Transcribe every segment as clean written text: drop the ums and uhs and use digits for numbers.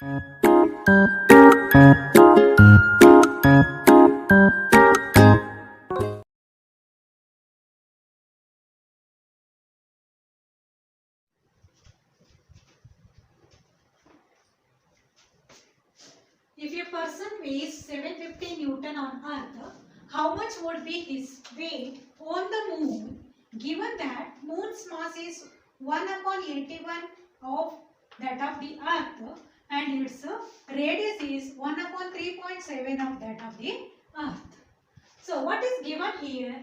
If a person weighs 750 Newton on Earth, how much would be his weight on the moon, given that moon's mass is 1 upon 81 of that of the Earth and its radius is 1 upon 3.7 of that of the Earth. So what is given here?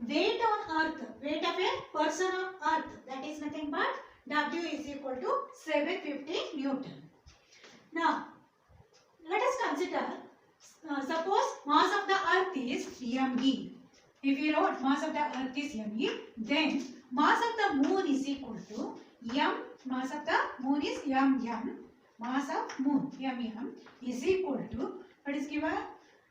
Weight on Earth, weight of a person on Earth, that is nothing but W is equal to 750 Newton. Now, let us consider, suppose mass of the earth is me. If you wrote mass of the earth is me, then mass of the moon is equal to m, mass of the moon is mass of moon is equal to, what is given?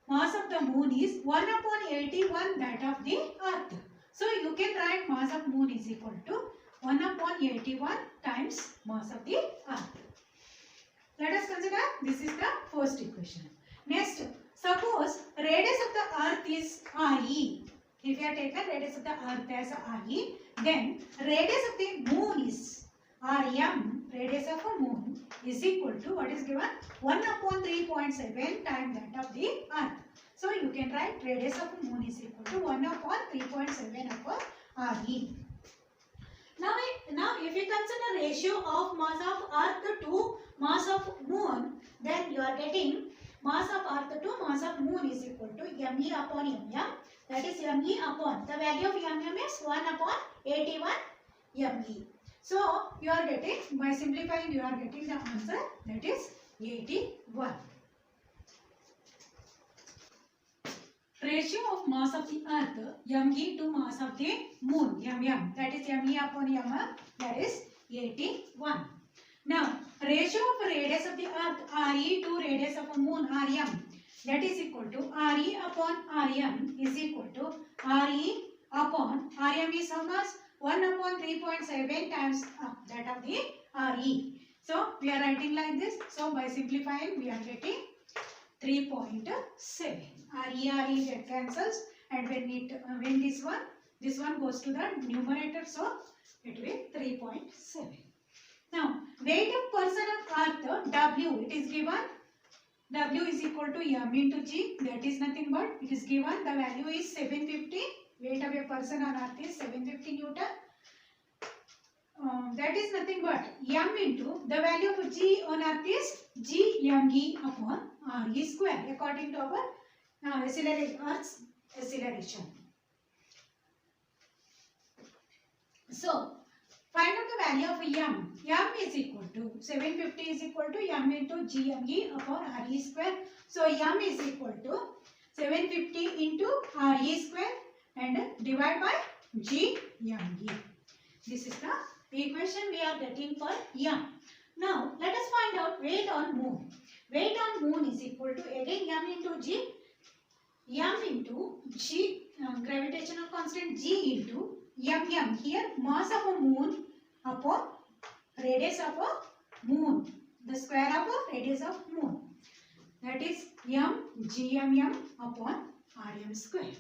Mass of the moon is 1 upon 81 that of the earth. So you can write mass of moon is equal to 1 upon 81 times mass of the earth. Let us consider this is the first equation. Next, suppose radius of the earth is RE. If you have taken radius of the earth as RE, then radius of the moon is RM. Radius of a moon is equal to what is given? 1 upon 3.7 times that of the earth. So you can write radius of a moon is equal to 1 upon 3.7 upon RE. Now if you consider ratio of mass of earth to mass of moon, then you are getting mass of earth to mass of moon is equal to me upon mm. That is me upon, the value of mm is 1 upon 81 me. So you are getting, by simplifying you are getting the answer, that is 81. Ratio of mass of the earth me to mass of the moon that is me upon that is 81. Now ratio of radius of the earth RE to radius of a moon RM, that is equal to RE upon RM is equal to RE upon RM is how much? 1 upon 3.7 times that of the RE. So we are writing like this. So by simplifying we are getting 3.7. RE get cancels, and when this one goes to the numerator, so it will be 3.7. Now weight of person on earth W, it is given W is equal to m into g, that is nothing but it is given the value is 750. Weight of a person on earth is 750 Newton. That is nothing but m into the value of g on earth is g me upon re square according to our Earth's acceleration. So find out the value of m. M is equal to 750 is equal to m into g me upon re square. So m is equal to 750 into re square and divide by g me. This is the equation we are getting for m. Now let us find out weight on moon. Weight on moon is equal to again m into g, m into g, gravitational constant g into m. Here mass of a moon upon radius of a moon, the square of a radius of moon, that is m gmm upon rm square.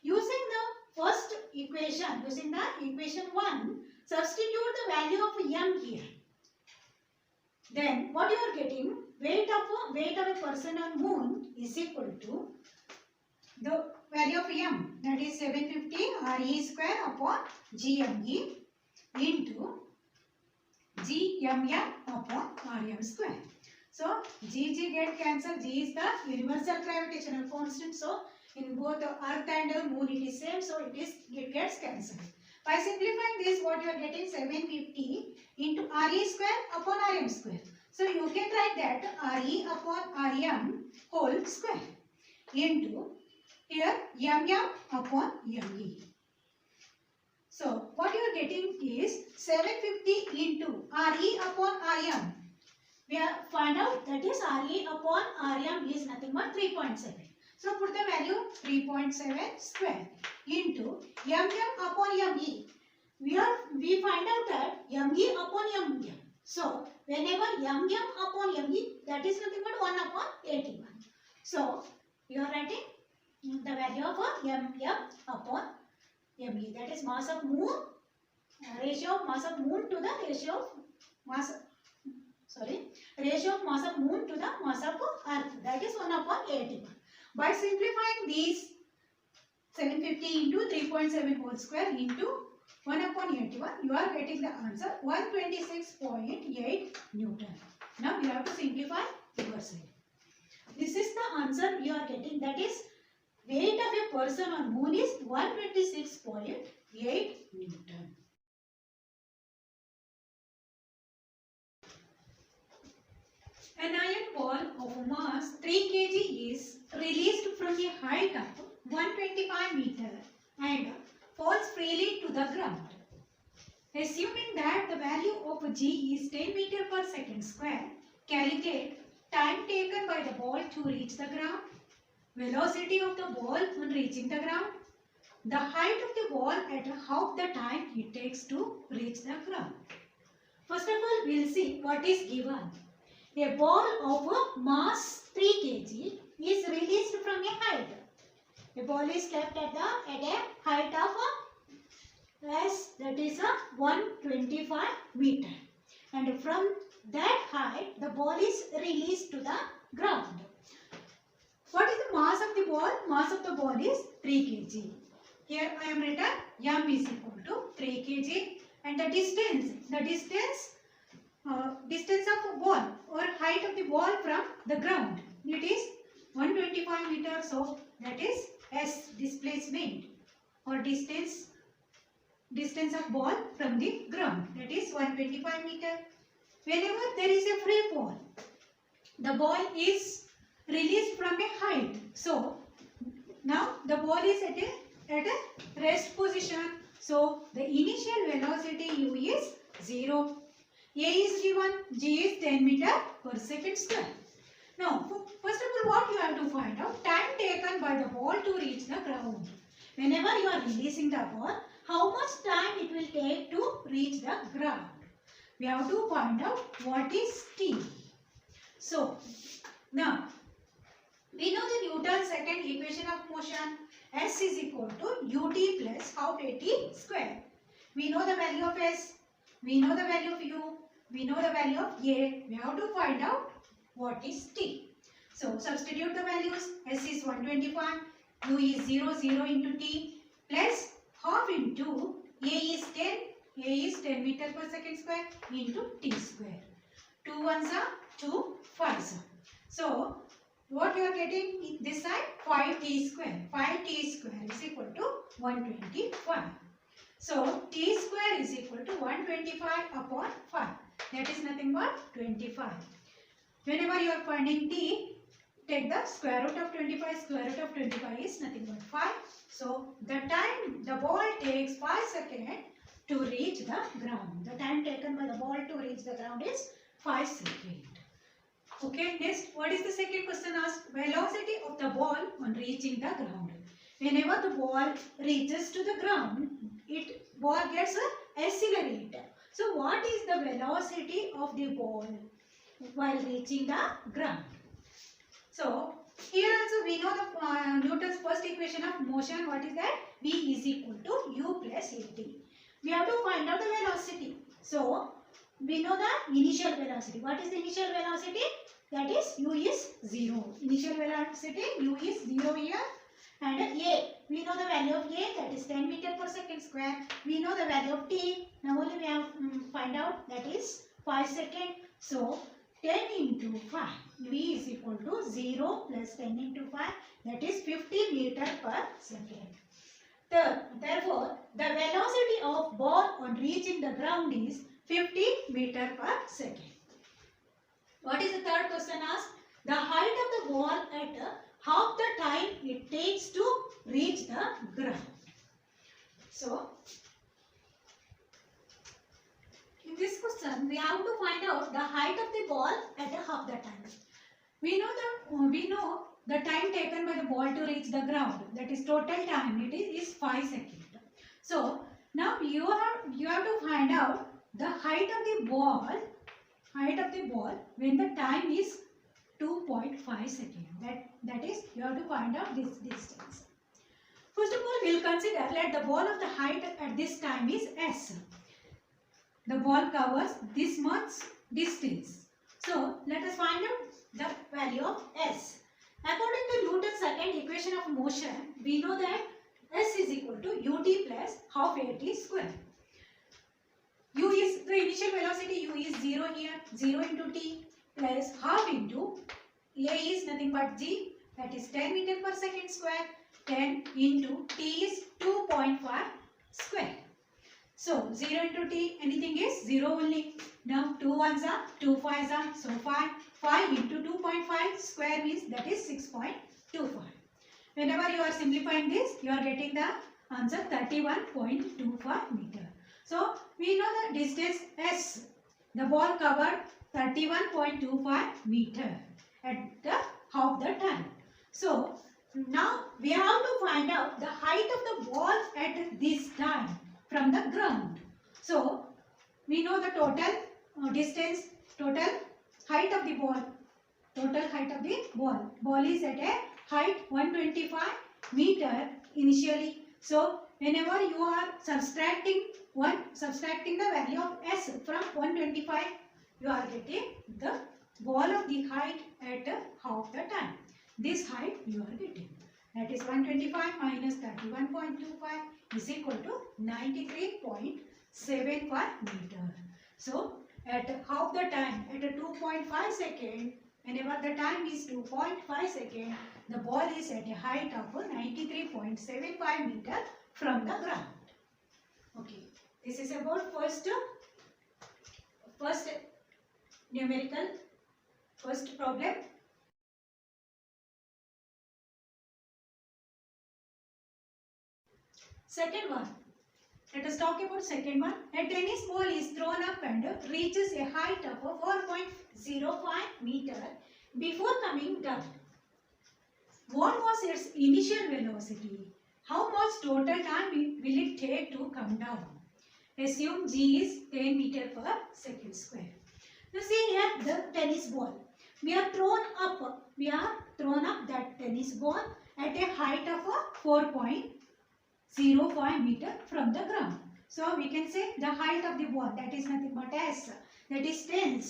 Using the first equation, using the equation 1, substitute the value of m here. Then what you are getting, weight of a person on moon is equal to the value of m, that is 750 re square upon gme into gmm upon rm square. So g get cancelled. G is the universal gravitational constant. So in both the earth and moon it is same. So it gets cancelled. By simplifying this, what you are getting 750 into re square upon rm square. So you can write that re upon rm whole square into here mm upon me. So what you are getting is 750 into re upon rm. We are find out that is re upon rm is nothing but 3.7. So put the value 3.7 square into upon me. We find out that me upon mm. So whenever upon me, the that is nothing but 1 upon 81. So you are writing the value of m upon me, that is mass of moon, ratio of mass of moon to the ratio of mass, ratio of mass of moon to the mass of earth, that is 1 upon 81. By simplifying these 750 into 3.7 whole square into 1 upon 81, you are getting the answer 126.8 Newton. Now you have to simplify your side. This is the answer you are getting, that is weight of a person on moon is 126.8 Newton. An iron ball of mass 3 kg is released from a height of 125 meter and falls freely to the ground. Assuming that the value of g is 10 meter per second square, calculate time taken by the ball to reach the ground, velocity of the ball on reaching the ground, the height of the ball at half the time it takes to reach the ground. First of all, we will see what is given. A ball of mass 3 kg is released from a height. A ball is kept at a height of s, that is 125 meter, and from that height the ball is released to the ground. What is the mass of the ball? Mass of the ball is 3 kg. Here I am written m is equal to 3 kg, and the distance of a ball or height of the ball from the ground, it is 125 meters, so that is s, displacement or distance of ball from the ground, that is 125 meter. Whenever there is a free fall, the ball is released from a height. So now the ball is at a rest position. So the initial velocity u is 0. A is given, g is 10 meter per second square. Now first of all, what you have to find out? Time taken by the ball to reach the ground. Whenever you are releasing the ball, how much time it will take to reach the ground? We have to find out what is t. So now we know the Newton's second equation of motion. S is equal to ut plus half at square. We know the value of s, we know the value of u, we know the value of a. We have to find out what is t. So substitute the values. S is 125, u is 0 into t, plus half into a is 10, a is 10 meter per second square into t square. 2 ones are 2 5s. So what you are getting this side? 5t square. 5t square is equal to 125. So t square is equal to 125 upon 5. That is nothing but 25. Whenever you are finding t, take the square root of 25. Square root of 25 is nothing but 5. So the time the ball takes 5 seconds to reach the ground. The time taken by the ball to reach the ground is 5 seconds. Okay, next, what is the second question asked? Velocity of the ball on reaching the ground. Whenever the ball reaches to the ground, ball gets accelerated. So what is the velocity of the ball while reaching the ground? So here also we know the Newton's first equation of motion. What is that? V is equal to u plus at. We have to find out the velocity. So we know the initial velocity. What is the initial velocity? That is u is 0. Initial velocity u is 0 here. And a, we know the value of a, that is 10 meter per second square. We know the value of t. Now only we have find out, that is 5 seconds. So 10 into 5, v is equal to 0 plus 10 into 5, that is 50 meter per second. Therefore, the velocity of ball on reaching the ground is 50 meter per second. What is the third question asked? The height of the ball at half the time it takes to reach the ground. So, in this question, we have to find out the height of the ball at half the time. We know the time taken by the ball to reach the ground. That is total time. It is 5 seconds. So now you have to find out the height of the ball when the time is 2.5 seconds. That is, you have to find out this distance. First of all, we will consider let the ball of the height at this time is s. The ball covers this much distance. So, let us find out the value of s. According to Newton's second equation of motion, we know that s is equal to ut plus half at square. U is the initial velocity, u is 0 here, 0 into t plus half into a is nothing but g, that is 10 meter per second square. 10 into t is 2.5 square. So 0 into t, anything is 0 only. Now 2 ones are 2 5s are, so 5 into 2.5 square means that is 6.25. Whenever you are simplifying this, you are getting the answer 31.25 meter. So we know the distance s. The ball covered 31.25 meter at the half the time. So now we have to find out the height of the ball at this time from the ground. So we know the total distance, total height of the ball. Total height of the ball. Ball is at a height 125 meter initially. So whenever you are subtracting the value of s from 125, you are getting the ball of the height at half the time. This height you are getting. That is 125 minus 31.25 is equal to 93.75 meter. So at half the time, at a 2.5 second, whenever the time is 2.5 second, the ball is at a height of 93.75 meter from the ground. Okay, this is about first numerical, first problem. Second one. Let us talk about second one. A tennis ball is thrown up and reaches a height of 4.05 meter before coming down. What was its initial velocity? How much total time will it take to come down? Assume g is 10 meter per second square. Now see here the tennis ball. We are thrown up that tennis ball at a height of 4.05 meter from the ground. So we can say the height of the ball, that is nothing but s, that is 10.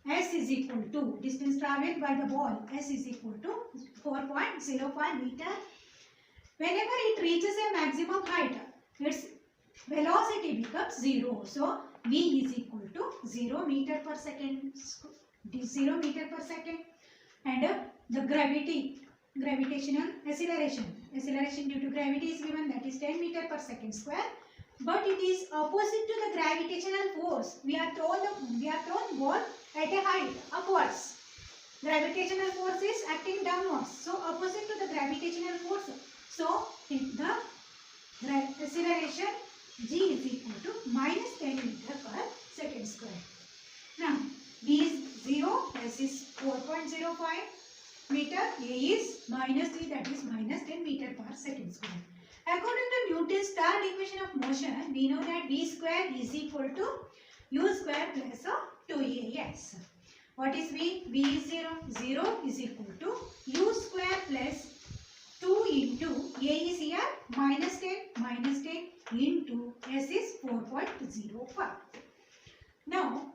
S is equal to distance travelled by the ball, s is equal to 4.05 meter. Whenever it reaches a maximum height, its velocity becomes 0. So v is equal to 0 meter per second, 0 meter per second, and the gravitational acceleration due to gravity is given, that is 10 meter per second square. But it is opposite to the gravitational force. We are thrown ball at a height upwards. Gravitational force is acting downwards. So opposite to the gravitational force. So the acceleration g is equal to minus 10 meter per second square. Now v is 0, s is 4.05 meter, a is minus 3, that is minus 10 meter per second square. According to Newton's third equation of motion, we know that v square is equal to u square plus 2as. What is v? v is 0. 0 is equal to u square plus 2 into a is here minus 10 into s is 4.05. Now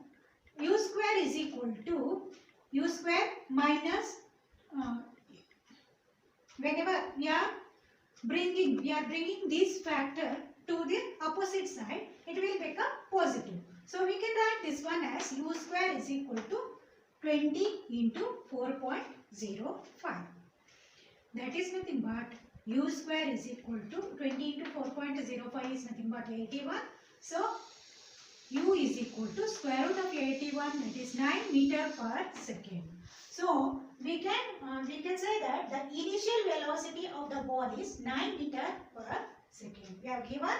u square is equal to u square minus whenever we are bringing this factor to the opposite side, it will become positive. So we can write this one as u square is equal to 20 into 4.05. That is nothing but u square is equal to 20 into 4.05 is nothing but 81. So u is equal to square root of 81, that is 9 meter per second. So we can say that the initial velocity of the ball is 9 meter per second. We have given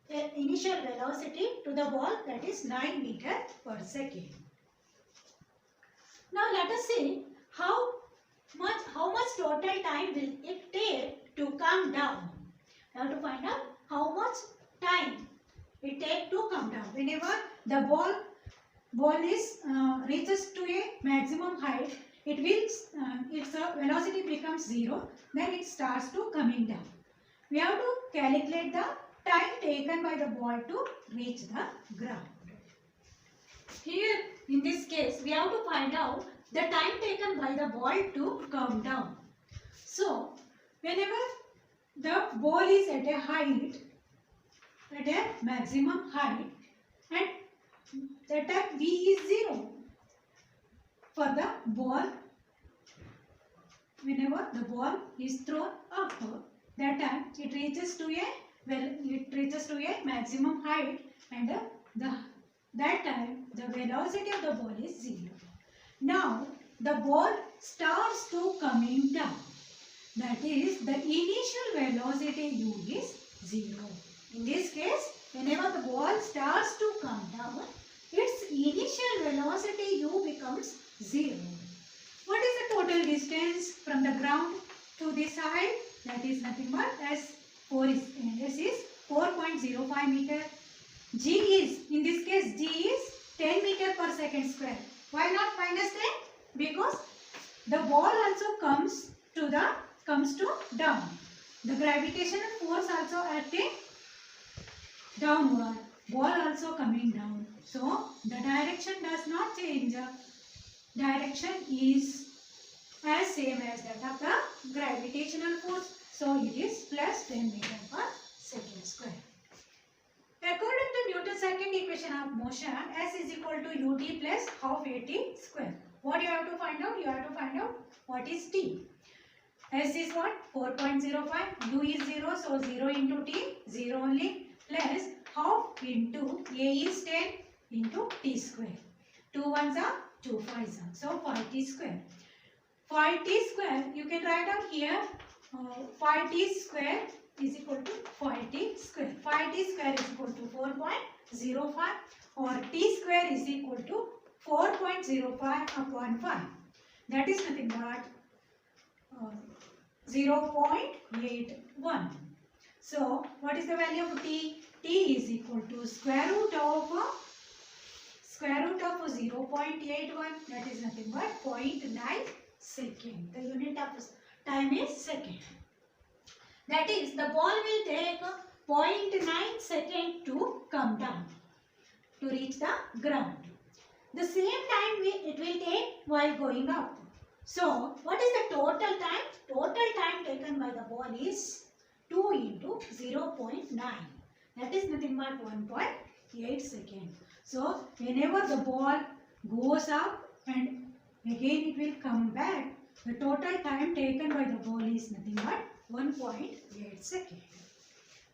the initial velocity to the ball, that is 9 meter per second. Now let us see how much total time will it take to come down. We have to find out how much time it takes to come down. Whenever the ball is reaches to a maximum height, it will its velocity becomes 0, then it starts to coming down. We have to calculate the time taken by the ball to reach the ground. Here in this case we have to find out the time taken by the ball to come down. So whenever the ball is at a height, at a maximum height, and the time v is 0 for the ball, whenever the ball is thrown up, that time it reaches to a maximum height, and that time the velocity of the ball is 0. Now the ball starts to coming down. That is, the initial velocity u is 0. In this case, whenever the ball starts to come down, its initial velocity u becomes 0. What is the total distance from the ground to this side? That is nothing but s is 4.05 meter. G is, in this case, G is 10 meter per second square. Why not minus 10? Because the ball also comes to down. The gravitational force also acting downward. Ball also coming down. So the direction does not change. Direction is as same as that of the gravitational force. So it is plus 10 meter per second square. According to Newton's second equation of motion, S is equal to ut plus half at square. What you have to find out? You have to find out what is t. S is what? 4.05. U is 0. So 0 into t, 0 only, plus half into A is 10 into t square. 2 ones are 2 5s are. So 5t square. 5t square, you can write out here 5t square is equal to 5t square. 5t square is equal to 4.05, or t square is equal to 4.05 upon 5. That is nothing but 0.81. So what is the value of t? T is equal to square root of 0.81. That is nothing but 0.9 second. The unit of time is second. That is, the ball will take 0.9 second to come down, to reach the ground. The same time it will take while going up. So what is the total time? Total time taken by the ball is 2 into 0.9. That is nothing but 1.8 seconds. So whenever the ball goes up and again it will come back, the total time taken by the ball is nothing but 1.8 seconds.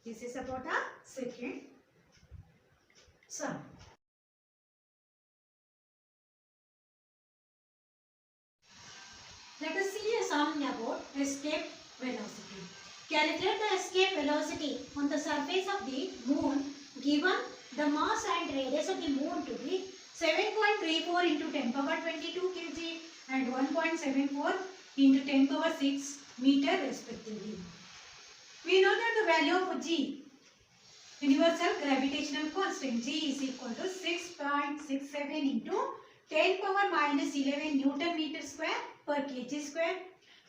This is about a second sum. Let us see a sum about escape velocity. Calculate the escape velocity on the surface of the moon given the mass and radius of the moon to be 7.34 into 10 power 22 kg and 1.74 into 10 power 6 meter respectively. We know that the value of G, universal gravitational constant, G is equal to 6.67 into 10 power minus 11 Newton meter square per kg square.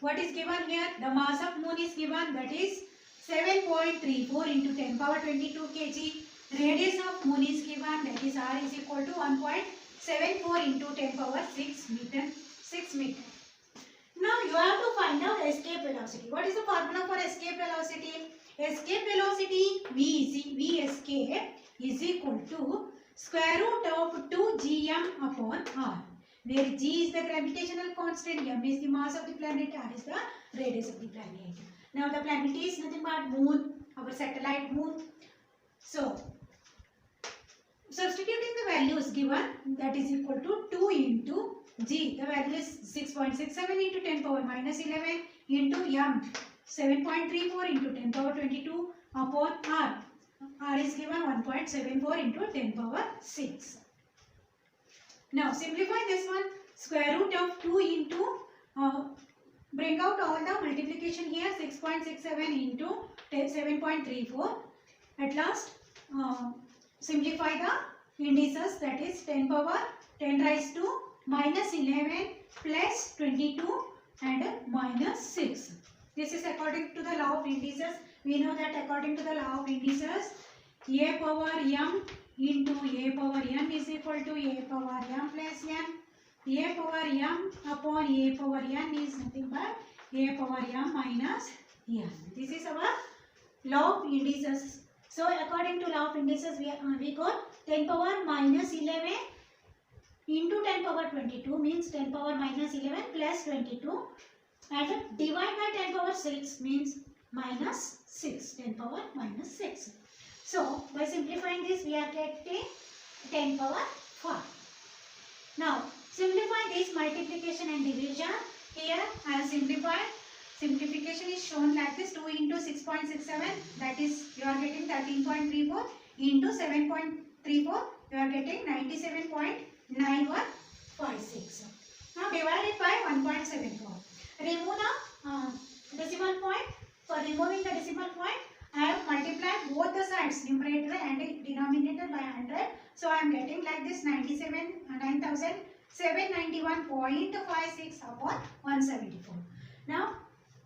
What is given here? The mass of moon is given, that is 7.34 into 10 power 22 kg. Radius of moon is given, that is r is equal to 1.74 into 10 power 6 meter. Now you have to find out escape velocity. What is the formula for escape velocity? Escape velocity V escape is equal to square root of 2 gm upon r, where g is the gravitational constant, m is the mass of the planet, r is the radius of the planet. Now the planet is nothing but moon, our satellite moon. So substituting the values given, that is equal to 2 into g, the value is 6.67 into 10 power minus 11 into m, 7.34 into 10 power 22 upon r. R is given 1.74 into 10 power 6. Now simplify this one. Square root of 2 into, bring out all the multiplication here, 6.67 into 7.34. At last simplify the indices, that is 10 power 10 raised to minus 11 plus 22 and minus 6. This is according to the law of indices. We know that according to the law of indices, a power m into a power n is equal to a power m plus n. A power m upon a power n is nothing but a power m minus n. This is our law of indices. So according to law of indices, we got 10 power minus 11 into 10 power 22 means 10 power minus 11 plus 22, and divide by 10 power 6 means minus 6, 10 power minus 6. So by simplifying this, we are getting 10 power 5. Now simplify this multiplication and division. Here I have simplified. Simplification is shown like this: 2 into 6.67, that is you are getting 13.34, into 7.34, you are getting 97.9156. Now divide it by 1.74. Remove the decimal point. For removing the decimal point, I have multiplied both the sides, numerator and denominator, by 100. So I am getting like this: 9791.56 upon 174. Now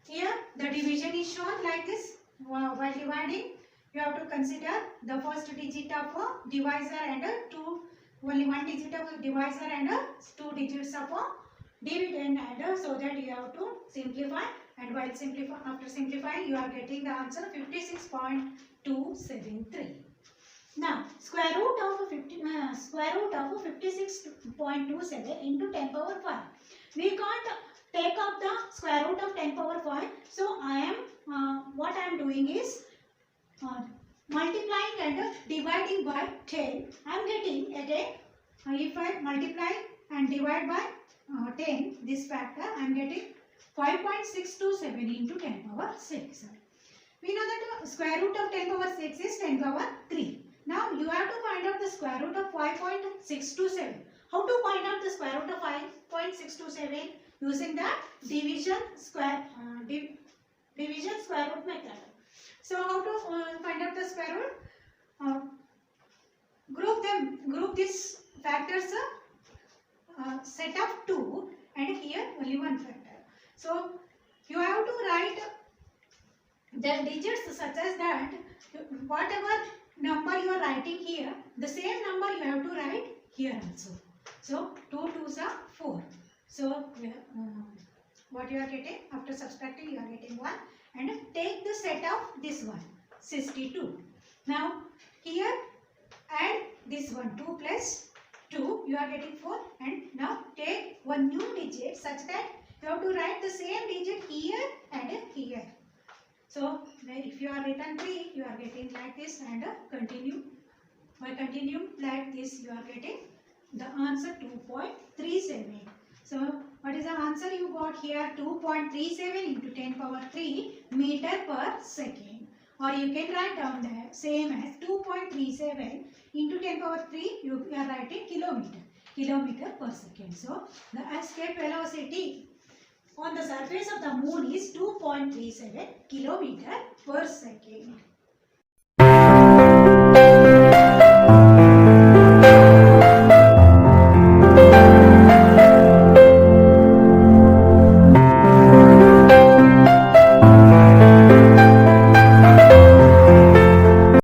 here the division is shown like this. While dividing, you have to consider the first digit of a divisor and only one digit of a divisor and 2 digits of a dividend adder, so that you have to simplify, and while after simplifying, you are getting the answer 56.273. Now square root of 56.27 into 10 power 5. We can't take up the square root of 10 power 5. So I am what I am doing is multiplying and dividing by 10. I am getting again, if I multiply and divide by 10 this factor, I am getting 5.627 into 10 power 6. We know that the square root of 10 power 6 is 10 power 3. Now you have to find out the square root of 5.627. How to find out the square root of 5.627? Using the division square root method. So how to find out the square root? Group these factors set of 2, and here only one factor. So you have to write the digits such as that whatever number you are writing here, the same number you have to write here also. So 2 2s are 4. So what you are getting after subtracting, you are getting 1, and take the set of this one, 62. Now here add this one, 2 plus 2, you are getting 4, and now take one new digit such that you have to write the same digit here and here. So if you are written 3, you are getting like this, and continue. By continuing like this, you are getting the answer 2.37. So what is the answer you got here? 2.37 into 10 power 3 meter per second. Or you can write down the same as 2.37 into 10 power 3, you are writing kilometer per second. So the escape velocity on the surface of the moon is 2.37 kilometer per second.